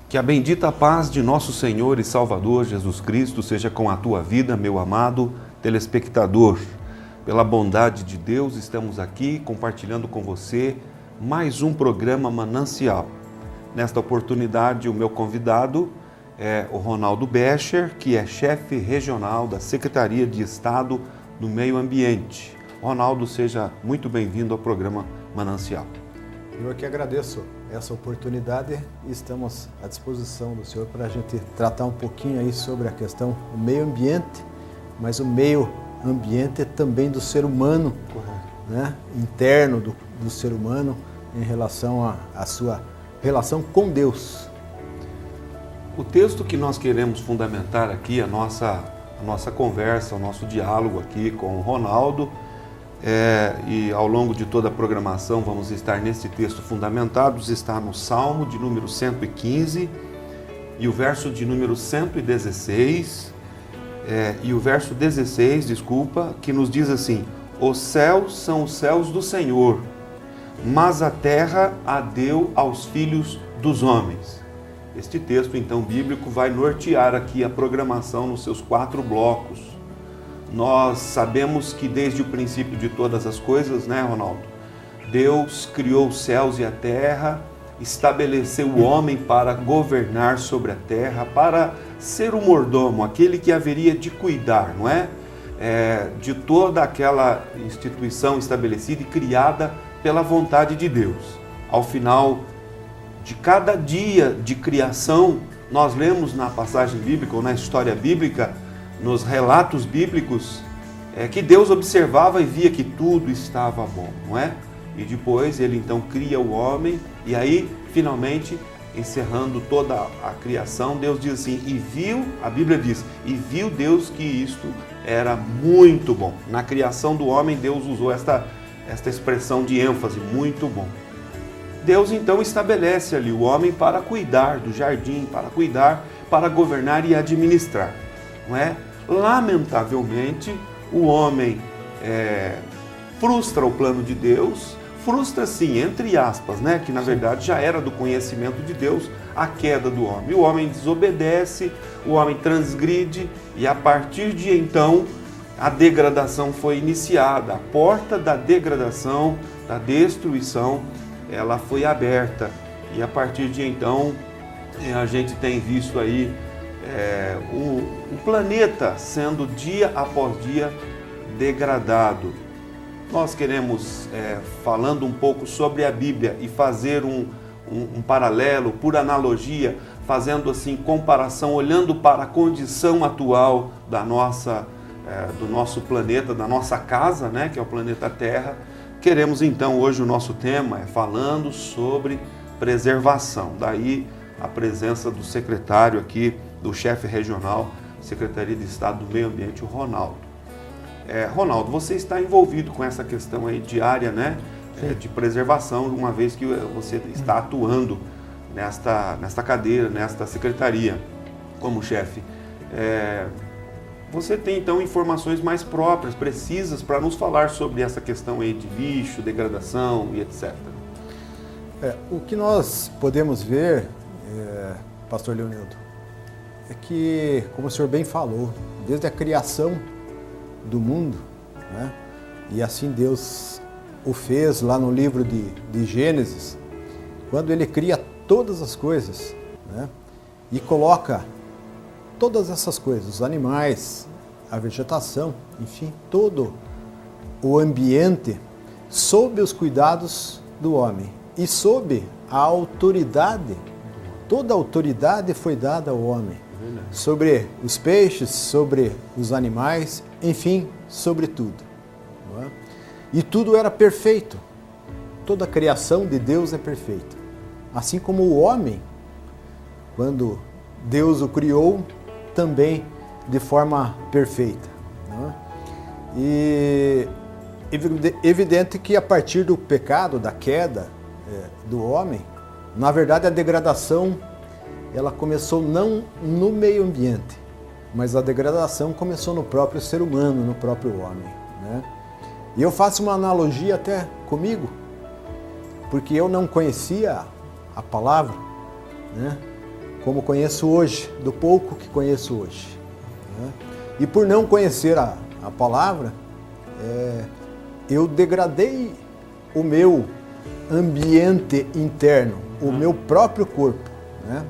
Que a bendita paz de nosso Senhor e Salvador Jesus Cristo seja com a tua vida, meu amado telespectador. Pela bondade de Deus, estamos aqui compartilhando com você mais um programa Manancial. Nesta oportunidade, o meu convidado é o Ronaldo Becher, que é chefe regional da Secretaria de Estado do Meio Ambiente. Ronaldo, seja muito bem-vindo ao programa Manancial. Eu que agradeço essa oportunidade e estamos à disposição do senhor para a gente tratar um pouquinho aí sobre a questão do meio ambiente, mas o meio ambiente também do ser humano, né? Interno do ser humano em relação à sua relação com Deus. O texto que nós queremos fundamentar aqui, a nossa conversa, o nosso diálogo aqui com o Ronaldo, e ao longo de toda a programação vamos estar nesse texto fundamentados, está no Salmo de número 115 e o verso de número 116, e o verso 16, que nos diz assim: os céus são os céus do Senhor, mas a terra a deu aos filhos dos homens. Este texto então bíblico vai nortear aqui a programação nos seus 4 blocos. Nós sabemos que desde o princípio de todas as coisas, né, Ronaldo? Deus criou os céus e a terra, estabeleceu o homem para governar sobre a terra, para ser o mordomo, aquele que haveria de cuidar, não é? De toda aquela instituição estabelecida e criada pela vontade de Deus. Ao final de cada dia de criação, nós lemos na passagem bíblica ou na história bíblica, nos relatos bíblicos, que Deus observava e via que tudo estava bom, não é? E depois ele então cria o homem, e aí finalmente, encerrando toda a criação, Deus diz assim, a Bíblia diz, e viu Deus que isto era muito bom. Na criação do homem, Deus usou esta expressão de ênfase, muito bom. Deus então estabelece ali o homem para cuidar do jardim, para governar e administrar, não é? Lamentavelmente, o homem frustra o plano de Deus, frustra sim, entre aspas, né? Que na verdade já era do conhecimento de Deus a queda do homem. O homem desobedece, o homem transgride e a partir de então a degradação foi iniciada. A porta da degradação, da destruição, ela foi aberta e a partir de então a gente tem visto aí o planeta sendo dia após dia degradado. Nós queremos, falando um pouco sobre a Bíblia e fazer um paralelo, por analogia, fazendo assim comparação, olhando para a condição atual do nosso planeta, da nossa casa, né, que é o planeta Terra. Queremos então, hoje o nosso tema é falando sobre preservação. Daí a presença do secretário aqui, do chefe regional, Secretaria de Estado do Meio Ambiente, o Ronaldo. Ronaldo, você está envolvido com essa questão aí diária, né, de preservação, uma vez que você está atuando nesta cadeira, nesta secretaria, como chefe. Você tem então informações mais próprias, precisas, para nos falar sobre essa questão aí de lixo, degradação e etc. O que nós podemos ver, pastor Leonildo, é que, como o senhor bem falou, desde a criação do mundo, né, e assim Deus o fez lá no livro de Gênesis, quando ele cria todas as coisas, né, e coloca todas essas coisas, os animais, a vegetação, enfim, todo o ambiente sob os cuidados do homem e sob a autoridade, toda a autoridade foi dada ao homem, sobre os peixes, sobre os animais, enfim, sobre tudo. Não é? E tudo era perfeito, toda a criação de Deus é perfeita, assim como o homem, quando Deus o criou, também de forma perfeita. Não é? E evidente que a partir do pecado, da queda do homem, na verdade a degradação ela começou não no meio ambiente, mas a degradação começou no próprio ser humano, no próprio homem, né? E eu faço uma analogia até comigo, porque eu não conhecia a palavra, né? como conheço hoje, do pouco que conheço hoje. Né? E por não conhecer a palavra, eu degradei o meu ambiente interno, o meu próprio corpo, né?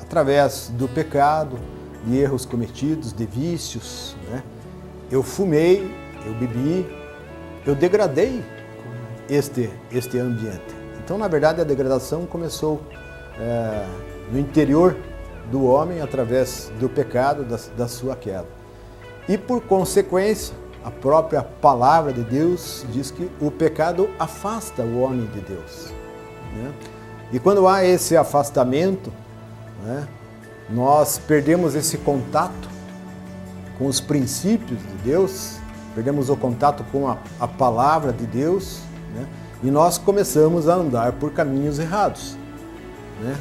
Através do pecado, de erros cometidos, de vícios. Né? Eu fumei, eu bebi, eu degradei este ambiente. Então, na verdade, a degradação começou no interior do homem através do pecado, da sua queda. E por consequência, a própria palavra de Deus diz que o pecado afasta o homem de Deus. Né? E quando há esse afastamento, né, nós perdemos esse contato com os princípios de Deus, perdemos o contato com a palavra de Deus, né, e nós começamos a andar por caminhos errados, né,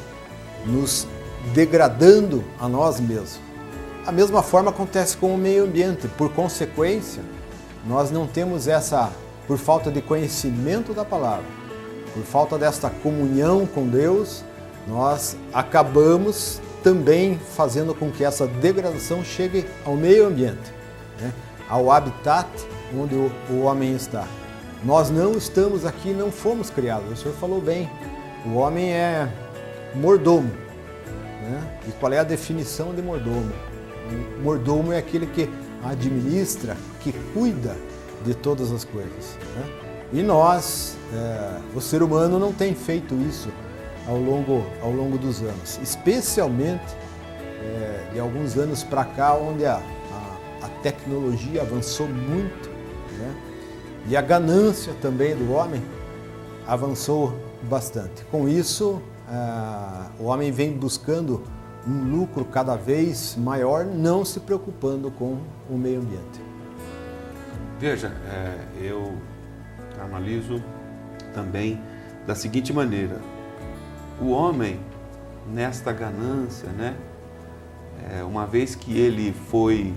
nos degradando a nós mesmos. A mesma forma acontece com o meio ambiente. Por consequência, nós não temos por falta de conhecimento da palavra, por falta desta comunhão com Deus, nós acabamos também fazendo com que essa degradação chegue ao meio ambiente, né? Ao habitat onde o homem está. Nós não estamos aqui, não fomos criados. O senhor falou bem, o homem é mordomo. Né? E qual é a definição de mordomo? O mordomo é aquele que administra, que cuida de todas as coisas. Né? E nós, o ser humano não tem feito isso ao longo dos anos, especialmente de alguns anos para cá, onde a tecnologia avançou muito, né? E a ganância também do homem avançou bastante. Com isso, o homem vem buscando um lucro cada vez maior, não se preocupando com o meio ambiente. Veja, eu analiso também da seguinte maneira: o homem, nesta ganância, né, uma vez que ele foi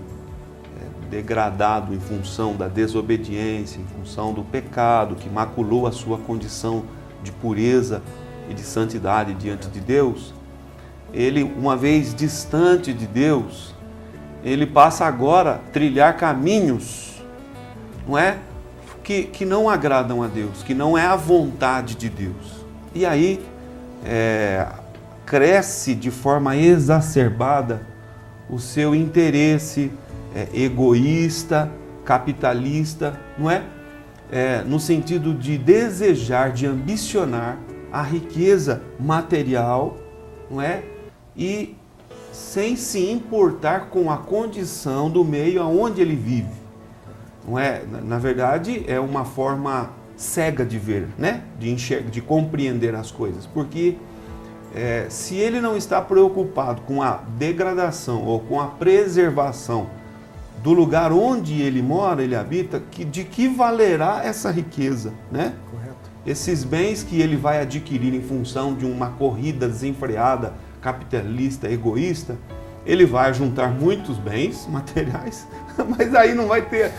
degradado em função da desobediência, em função do pecado que maculou a sua condição de pureza e de santidade diante de Deus, ele, uma vez distante de Deus, ele passa agora a trilhar caminhos, não é? Que não agradam a Deus, que não é a vontade de Deus. E aí cresce de forma exacerbada o seu interesse egoísta, capitalista, não é? No sentido de desejar, de ambicionar a riqueza material, não é? E sem se importar com a condição do meio aonde ele vive. Não é? Na verdade, é uma forma cega de ver, né? De enxergar, de compreender as coisas. Porque se ele não está preocupado com a degradação ou com a preservação do lugar onde ele mora, ele habita, de que valerá essa riqueza, né? Correto. Esses bens que ele vai adquirir em função de uma corrida desenfreada, capitalista, egoísta, ele vai juntar muitos bens materiais, mas aí não vai ter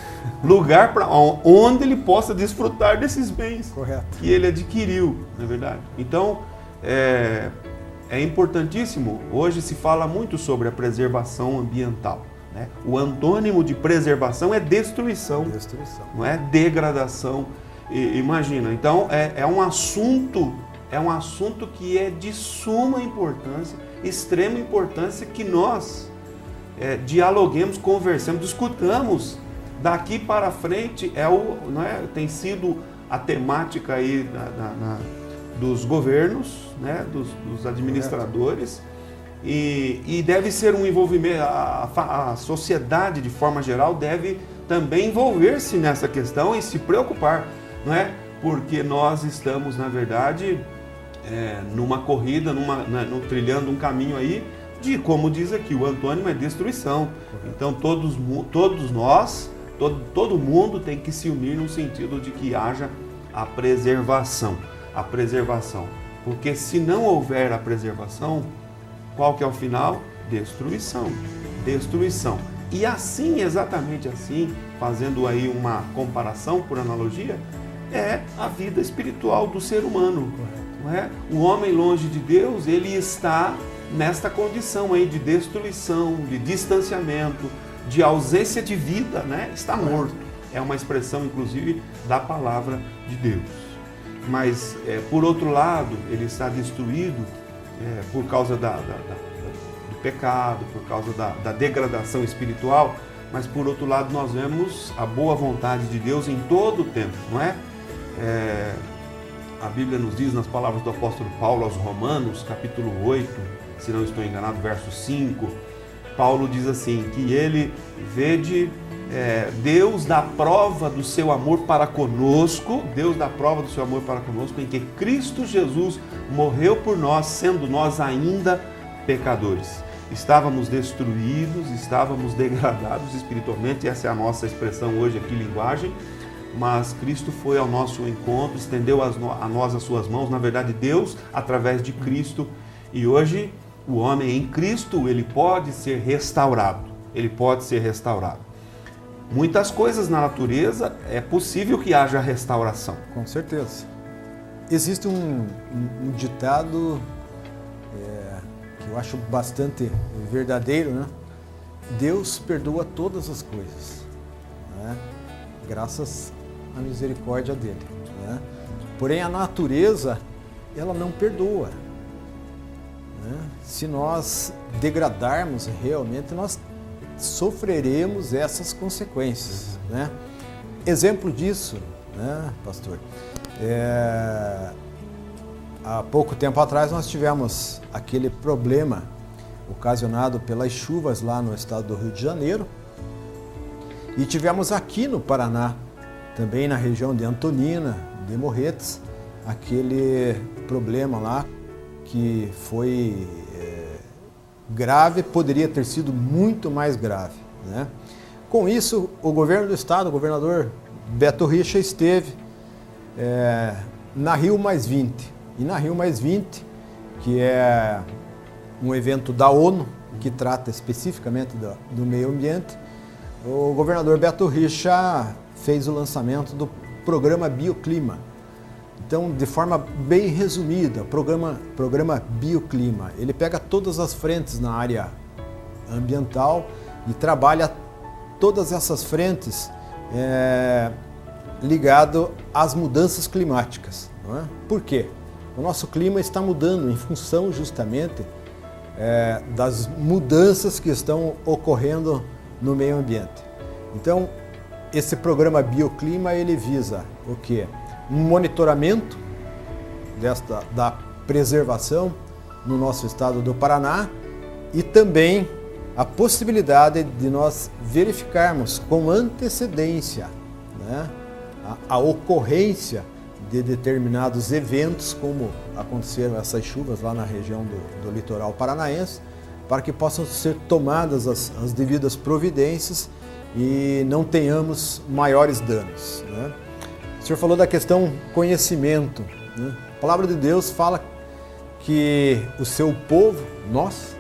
lugar para onde ele possa desfrutar desses bens. Correto. Que ele adquiriu, não é verdade? Então, é importantíssimo, hoje se fala muito sobre a preservação ambiental. Né? O antônimo de preservação é destruição, não é degradação. Imagina, então é um assunto que é de suma importância, extrema importância, que nós dialoguemos, conversemos, discutamos. Daqui para frente tem sido a temática aí dos governos, né? dos administradores. E deve ser um envolvimento, a sociedade de forma geral deve também envolver-se nessa questão e se preocupar, não é? Porque nós estamos, na verdade, numa corrida, trilhando um caminho aí de, como diz aqui, o antônimo é destruição. Então todos nós, todo mundo tem que se unir no sentido de que haja a preservação. Porque se não houver a preservação, qual que é o final? Destruição. E assim, exatamente assim, fazendo aí uma comparação por analogia, é a vida espiritual do ser humano. Não é? O homem longe de Deus, ele está nesta condição aí de destruição, de distanciamento, de ausência de vida, né? Está morto. É uma expressão, inclusive, da palavra de Deus. Mas, por outro lado, ele está destruído por causa do pecado, por causa da degradação espiritual, mas, por outro lado, nós vemos a boa vontade de Deus em todo o tempo, não é? A Bíblia nos diz, nas palavras do apóstolo Paulo aos Romanos, capítulo 8, se não estou enganado, verso 5, Paulo diz assim, que ele vede Deus dá prova do seu amor para conosco, Deus dá prova do seu amor para conosco em que Cristo Jesus morreu por nós, sendo nós ainda pecadores. Estávamos destruídos, estávamos degradados espiritualmente, essa é a nossa expressão hoje aqui, linguagem, mas Cristo foi ao nosso encontro, estendeu a nós as suas mãos, na verdade Deus, através de Cristo, e hoje o homem em Cristo, ele pode ser restaurado, Muitas coisas na natureza é possível que haja restauração. Com certeza. Existe um ditado que eu acho bastante verdadeiro, né? Deus perdoa todas as coisas, né? Graças à misericórdia dele, né? Porém, a natureza, ela não perdoa, né? Se nós degradarmos realmente, nós sofreremos essas consequências, né? Exemplo disso, né, pastor? Há pouco tempo atrás nós tivemos aquele problema ocasionado pelas chuvas lá no estado do Rio de Janeiro e tivemos aqui no Paraná, também na região de Antonina, de Morretes, aquele problema lá que foi grave, poderia ter sido muito mais grave, né? Com isso, o governo do estado, o governador Beto Richa, esteve na Rio Mais 20. E na Rio Mais 20, que é um evento da ONU, que trata especificamente do meio ambiente, o governador Beto Richa fez o lançamento do programa Bioclima. Então, de forma bem resumida, o programa Bioclima, ele pega todas as frentes na área ambiental e trabalha todas essas frentes ligado às mudanças climáticas, não é? Por quê? O nosso clima está mudando em função justamente das mudanças que estão ocorrendo no meio ambiente. Então, esse programa Bioclima, ele visa o quê? Um monitoramento da preservação no nosso estado do Paraná e também a possibilidade de nós verificarmos com antecedência, né, a ocorrência de determinados eventos, como aconteceram essas chuvas lá na região do litoral paranaense, para que possam ser tomadas as devidas providências e não tenhamos maiores danos, né? O senhor falou da questão conhecimento, né? A palavra de Deus fala que o seu povo, nós,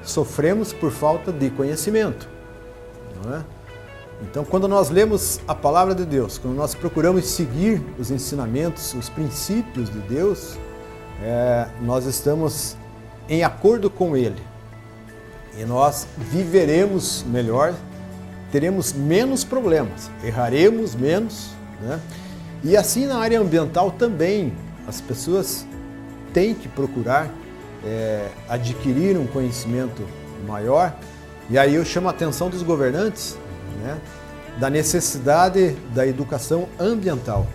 sofremos por falta de conhecimento, não é? Então, quando nós lemos a palavra de Deus, quando nós procuramos seguir os ensinamentos, os princípios de Deus, nós estamos em acordo com Ele. E nós viveremos melhor, teremos menos problemas, erraremos menos, né? E assim na área ambiental também, as pessoas têm que procurar adquirir um conhecimento maior. E aí eu chamo a atenção dos governantes, né, da necessidade da educação ambiental,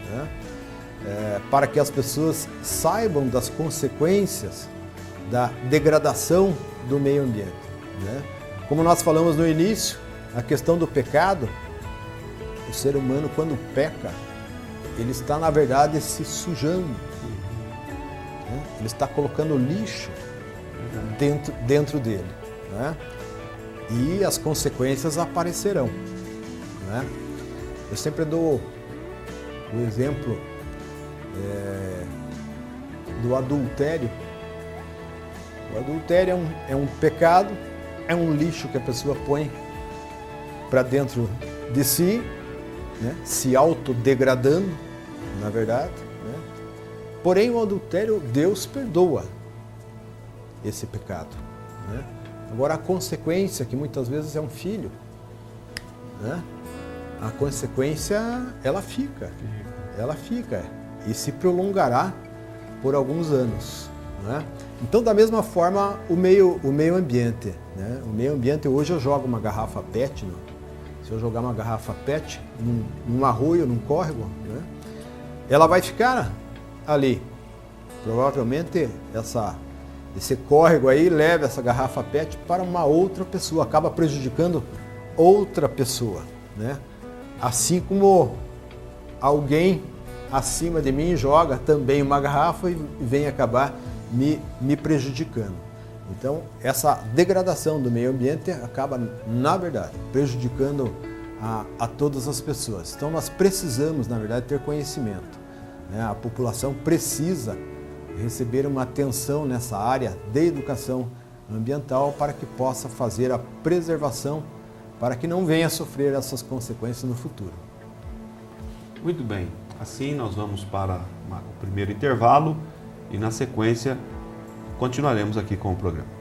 né, para que as pessoas saibam das consequências da degradação do meio ambiente, né? Como nós falamos no início, a questão do pecado, o ser humano quando peca, ele está na verdade se sujando, né? Ele está colocando lixo dentro dele, né? E as consequências aparecerão, né? Eu sempre dou o exemplo do adultério. O adultério é um pecado, é um lixo que a pessoa põe para dentro de si, né? Se autodegradando, na verdade, né? Porém, o adultério Deus perdoa. esse pecado, né? Agora, a consequência, que muitas vezes é um filho, né? A consequência, ela fica e se prolongará por alguns anos, né? Então, da mesma forma, o meio ambiente, né? O meio ambiente, hoje eu jogo uma garrafa PET, né? Se eu jogar uma garrafa PET num arroio, num córrego, né? Ela vai ficar ali. Provavelmente esse córrego aí leva essa garrafa PET para uma outra pessoa, acaba prejudicando outra pessoa, né? Assim como alguém acima de mim joga também uma garrafa e vem acabar me prejudicando. Então, essa degradação do meio ambiente acaba, na verdade, prejudicando a todas as pessoas. Então, nós precisamos, na verdade, ter conhecimento, né? A população precisa receber uma atenção nessa área de educação ambiental para que possa fazer a preservação, para que não venha a sofrer essas consequências no futuro. Muito bem, assim nós vamos para o primeiro intervalo e na sequência continuaremos aqui com o programa.